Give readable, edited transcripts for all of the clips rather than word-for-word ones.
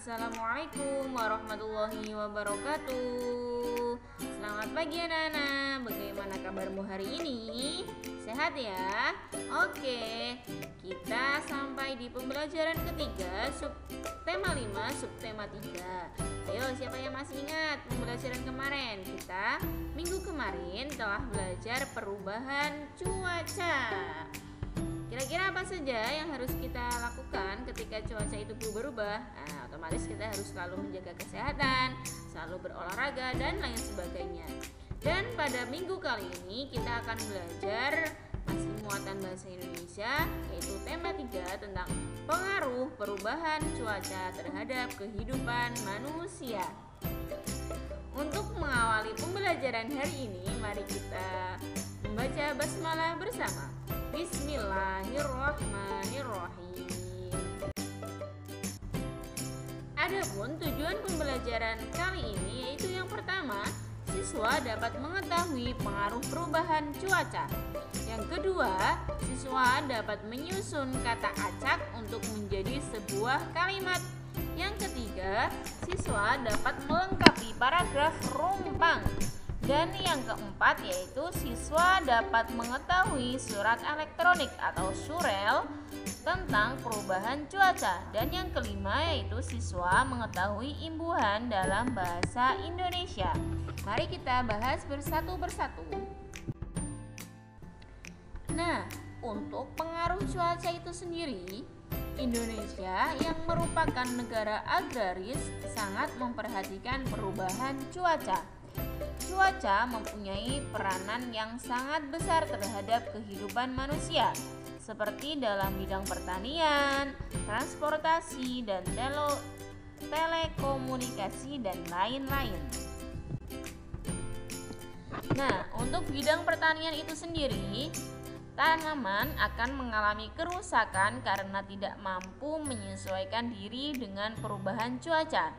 Assalamualaikum warahmatullahi wabarakatuh. Selamat pagi anak-anak. Bagaimana kabarmu hari ini? Sehat ya? Oke, kita sampai di pembelajaran ketiga, subtema 5, subtema 3. Ayo, siapa yang masih ingat pembelajaran kemarin? Kita minggu kemarin telah belajar perubahan cuaca. Kira-kira apa saja yang harus kita lakukan ketika cuaca itu berubah-ubah? Nah, otomatis kita harus selalu menjaga kesehatan, selalu berolahraga, dan lain sebagainya. Dan pada minggu kali ini kita akan belajar masih muatan bahasa Indonesia, yaitu tema 3 tentang pengaruh perubahan cuaca terhadap kehidupan manusia. Untuk mengawali pembelajaran hari ini, mari kita membaca basmalah bersama. Bismillahirrahmanirrahim. Adapun tujuan pembelajaran kali ini yaitu yang pertama, siswa dapat mengetahui pengaruh perubahan cuaca. Yang kedua, siswa dapat menyusun kata acak untuk menjadi sebuah kalimat. Yang ketiga, siswa dapat melengkapi paragraf rumpang. Dan yang keempat yaitu siswa dapat mengetahui surat elektronik atau surel tentang perubahan cuaca. Dan yang kelima yaitu siswa mengetahui imbuhan dalam bahasa Indonesia. Mari kita bahas bersatu persatu. Nah, untuk pengaruh cuaca itu sendiri, Indonesia yang merupakan negara agraris sangat memperhatikan perubahan cuaca. Cuaca mempunyai peranan yang sangat besar terhadap kehidupan manusia, seperti dalam bidang pertanian, transportasi, dan telekomunikasi, dan lain-lain. Nah, untuk bidang pertanian itu sendiri, tanaman akan mengalami kerusakan karena tidak mampu menyesuaikan diri dengan perubahan cuaca.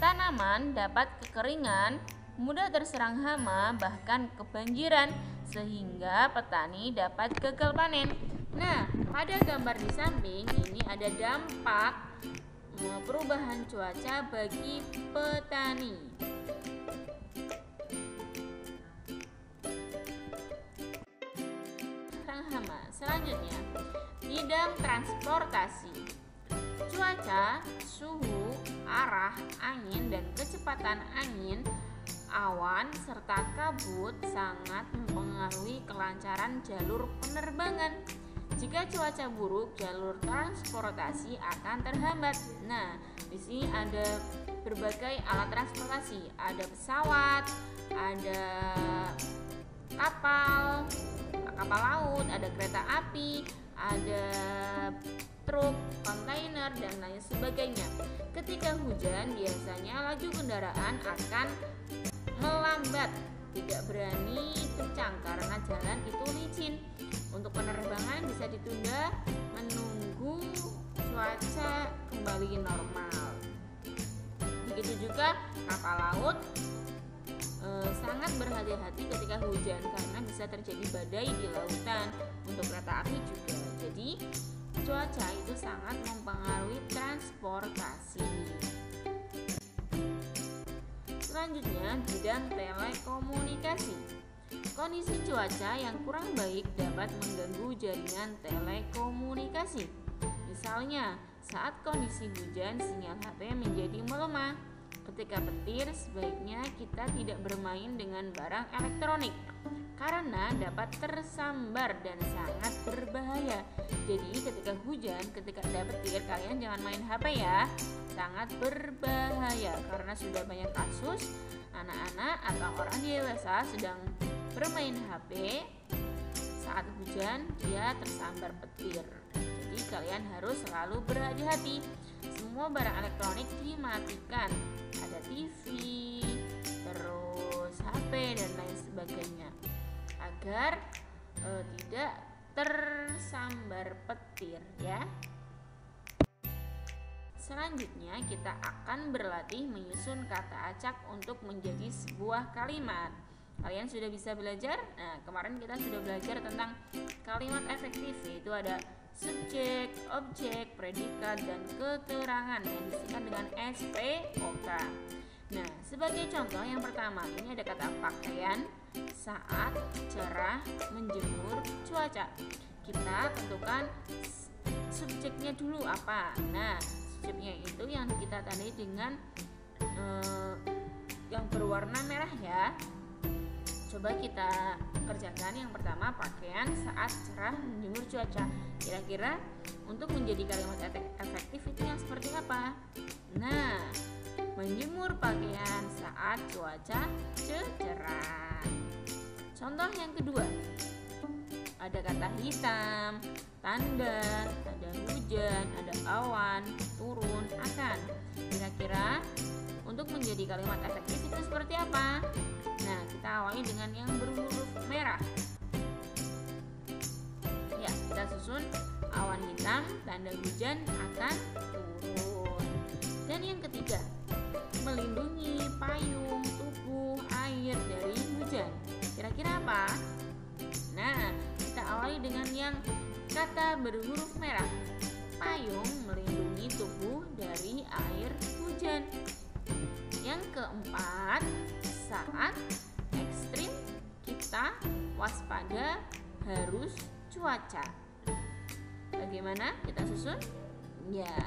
Tanaman dapat kekeringan, mudah terserang hama, bahkan kebanjiran, sehingga petani dapat gagal panen. Nah, pada gambar di samping ini ada dampak perubahan cuaca bagi petani. Hama. Selanjutnya, bidang transportasi. Cuaca, suhu, arah angin, dan kecepatan angin, awan, serta kabut sangat mempengaruhi kelancaran jalur penerbangan. Jika cuaca buruk, jalur transportasi akan terhambat. Nah, di sini ada berbagai alat transportasi. Ada pesawat, ada kapal laut, ada kereta api, ada truk, kontainer, dan lain sebagainya. Ketika hujan, biasanya laju kendaraan akan melambat, tidak berani kencang karena jalan itu licin. Untuk penerbangan bisa ditunda menunggu cuaca kembali normal. Begitu juga kapal laut sangat berhati-hati ketika hujan karena bisa terjadi badai di lautan. Untuk kereta api juga. Jadi cuaca itu sangat mempengaruhi transportasi. Selanjutnya, bidang telekomunikasi. Kondisi cuaca yang kurang baik dapat mengganggu jaringan telekomunikasi. Misalnya, saat kondisi hujan, sinyal HP menjadi melemah. Ketika petir, sebaiknya kita tidak bermain dengan barang elektronik karena dapat tersambar dan sangat berbahaya. Jadi ketika hujan, ketika ada petir, kalian jangan main HP ya. Sangat berbahaya karena sudah banyak kasus anak-anak atau orang dewasa sedang bermain HP saat hujan, dia tersambar petir. Jadi kalian harus selalu berhati-hati. Semua barang elektronik dimatikan. Ada TV, terus HP, dan lain sebagainya, agar tidak tersambar petir ya. Selanjutnya kita akan berlatih menyusun kata acak untuk menjadi sebuah kalimat. Kalian sudah bisa belajar? Nah, kemarin kita sudah belajar tentang kalimat efektif, yaitu ada subjek, objek, predikat, dan keterangan yang disingkat dengan SPOK. Nah, sebagai contoh yang pertama, ini ada kata pakaian, saat, cerah, menjemur, cuaca. Kita tentukan subjeknya dulu apa. Nah, subjeknya itu yang kita tandai dengan yang berwarna merah ya. Coba kita kerjakan. Yang pertama, pakaian, saat, cerah, menjemur, cuaca. Kira-kira untuk menjadi kalimat efektif itu yang seperti apa? Nah, menjemur pakaian saat cuaca cerah. Contoh yang kedua, ada kata hitam, tanda, ada hujan, ada awan, turun, akan. Kira-kira untuk menjadi kalimat efektif itu seperti apa? Nah, kita awali dengan yang berhuruf merah. Ya, kita susun awan hitam, tanda hujan, akan turun. Dan yang ketiga, melindungi payung, tubuh, air dari hujan. Kira-kira apa? Nah, kita awali dengan yang kata berhuruf merah. Payung melindungi tubuh dari air hujan. Yang keempat, saat ekstrim kita waspada harus cuaca. Bagaimana kita susun? Ya,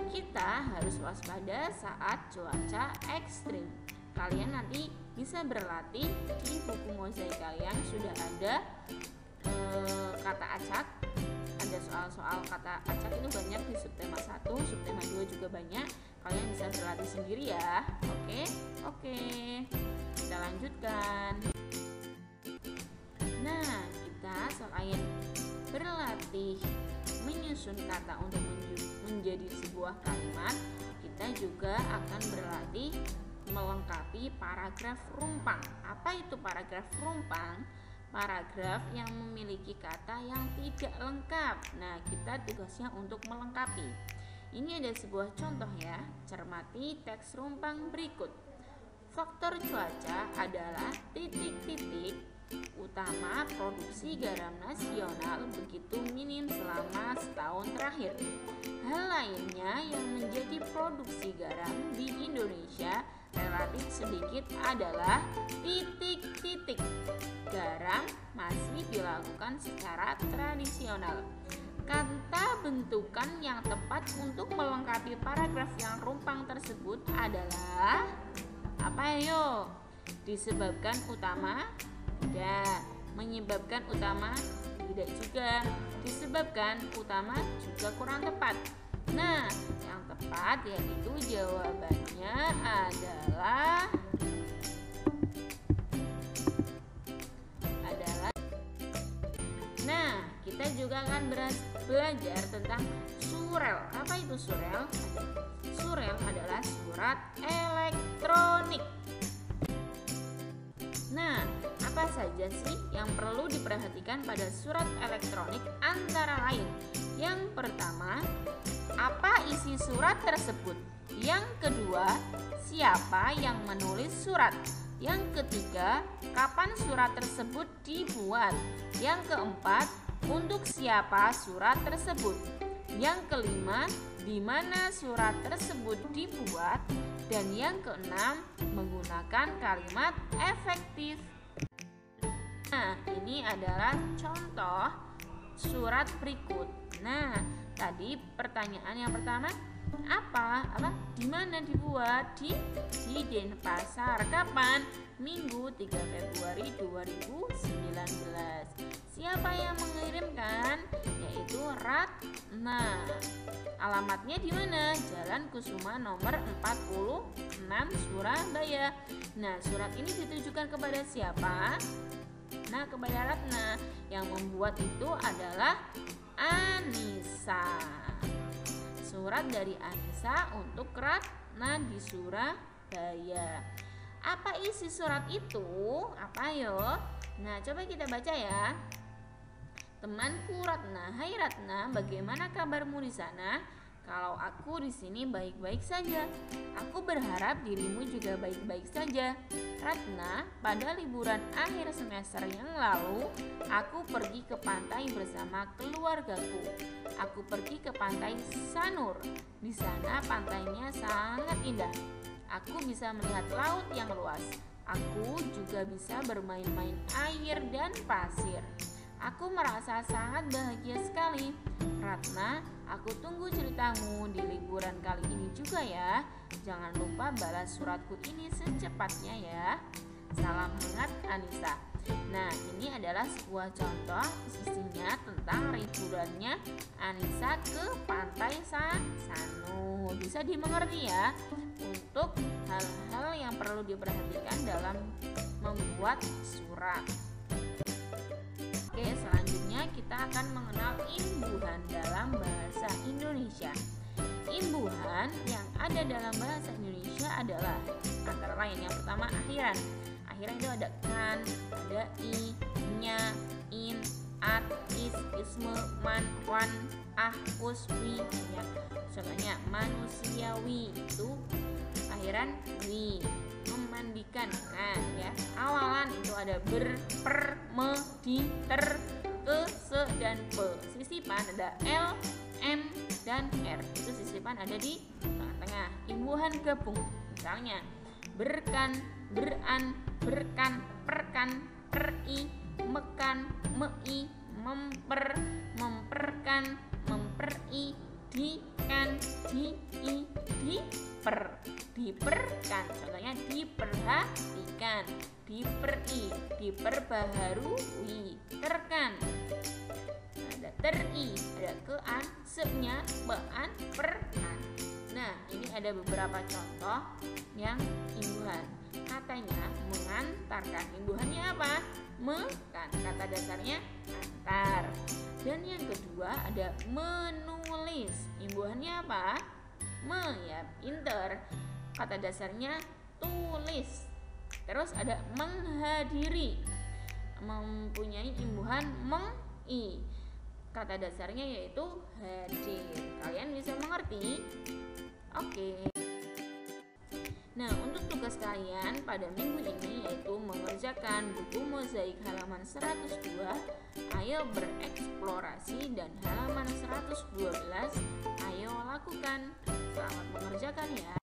kita harus waspada saat cuaca ekstrim. Kalian nanti bisa berlatih di buku mozaik kalian sudah ada kata acak. Ada soal-soal kata acak itu banyak di subtema 1, subtema 2 juga banyak. Kalian bisa berlatih sendiri ya. Oke. Kita lanjutkan. Nah, kita selain berlatih menyusun kata untuk menjadi sebuah kalimat, kita juga akan berlatih melengkapi paragraf rumpang. Apa itu paragraf rumpang? Paragraf yang memiliki kata yang tidak lengkap. Nah, kita tugasnya untuk melengkapi. Ini ada sebuah contoh ya. Cermati teks rumpang berikut. Faktor cuaca adalah titik-titik utama produksi garam nasional begitu minim selama setahun terakhir. Hal lainnya yang menjadi produksi garam di Indonesia relatif sedikit adalah titik-titik. Garam masih dilakukan secara tradisional. Kata bentukan yang tepat untuk melengkapi paragraf yang rumpang tersebut adalah apa yo? Disebabkan utama? Tidak. Menyebabkan utama? Tidak juga. Disebabkan utama juga kurang tepat. Nah, yang tepat yaitu jawabannya adalah Nah, kita juga akan belajar tentang surel. Apa itu surel? Surel adalah surat elektronik. Nah, apa saja sih yang perlu diperhatikan pada surat elektronik? Antara lain, yang pertama, apa isi surat tersebut? Yang kedua, siapa yang menulis surat? Yang ketiga, kapan surat tersebut dibuat? Yang keempat, untuk siapa surat tersebut? Yang kelima, di mana surat tersebut dibuat? Dan yang keenam, menggunakan kalimat efektif. Nah, ini adalah contoh surat berikut. Nah, tadi pertanyaan yang pertama, apa di mana dibuat? Di Denpasar. Kapan? Minggu 3 Februari 2019. Siapa yang mengirimkan? Yaitu Ratna. Alamatnya di mana? Jalan Kusuma nomor 46 Surabaya. Nah, surat ini ditujukan kepada siapa? Nah, kepada Ratna. Yang membuat itu adalah Anissa. Surat dari Anissa untuk Ratna di Surabaya. Apa isi surat itu? Apa yo? Nah, coba kita baca ya. Temanku Ratna, hai Ratna, bagaimana kabarmu di sana? Kalau aku di sini baik-baik saja. Aku berharap dirimu juga baik-baik saja. Ratna, pada liburan akhir semester yang lalu, aku pergi ke pantai bersama keluargaku. Aku pergi ke pantai Sanur. Di sana pantainya sangat indah. Aku bisa melihat laut yang luas. Aku juga bisa bermain-main air dan pasir. Aku merasa sangat bahagia sekali. Ratna, aku tunggu ceritamu di liburan kali ini juga ya. Jangan lupa balas suratku ini secepatnya ya. Salam hangat, Anissa. Nah, ini adalah sebuah contoh isinya tentang liburannya Anissa ke pantai Sanur. Bisa dimengerti ya untuk hal-hal yang perlu diperhatikan dalam membuat surat. Oke, selanjutnya kita akan mengenal imbuhan dalam bahasa Indonesia. Imbuhan yang ada dalam bahasa Indonesia adalah antara lain yang pertama akhiran. Akhiran itu ada kan, ada i, nya, in, at, is, isme, man, wan, ah, us, wi. Ya. Contohnya manusiawi itu akhiran wi. Memandikan, nah ya, awalan itu ada ber, per, me, di, ter, ke, se, dan pe. Sisipan ada l, m, dan r. Itu sisipan ada di tengah-tengah. Imbuhan gabung, misalnya berkan, beran, berkan, perkan, peri, mekan, mei, memper, memperkan, memperi, dikan, dii, diper, diperkan. Contohnya diperhatikan, diperi, diperbaharui, terkan. Ada teri, ada kean, se-nya, bean, peran. Nah, ini ada beberapa contoh yang imbuhan. Katanya mengantarkan. Imbuhannya apa? Mekan. Kata dasarnya antar. Dan yang kedua ada menulis. Imbuhannya apa? Ya, pinter. Kata dasarnya tulis. Terus ada menghadiri. Mempunyai imbuhan meng-i. Kata dasarnya yaitu hadir. Kalian bisa mengerti? Oke. Nah, untuk tugas kalian pada minggu ini yaitu mengerjakan buku mozaik halaman 102. Ayo bereksplorasi, dan halaman 112. Ayo lakukan. Selamat mengerjakan ya.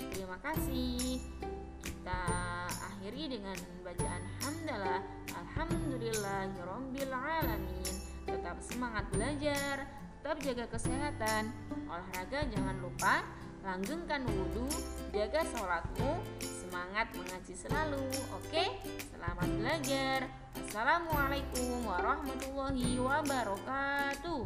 Terima kasih. Kita akhiri dengan bacaan hamdalah. Alhamdulillahirabbil alamin. Tetap semangat belajar, tetap jaga kesehatan, olahraga jangan lupa, langgengkan wudhu, jaga sholatmu, semangat mengaji selalu. Oke, selamat belajar. Assalamualaikum warahmatullahi wabarakatuh.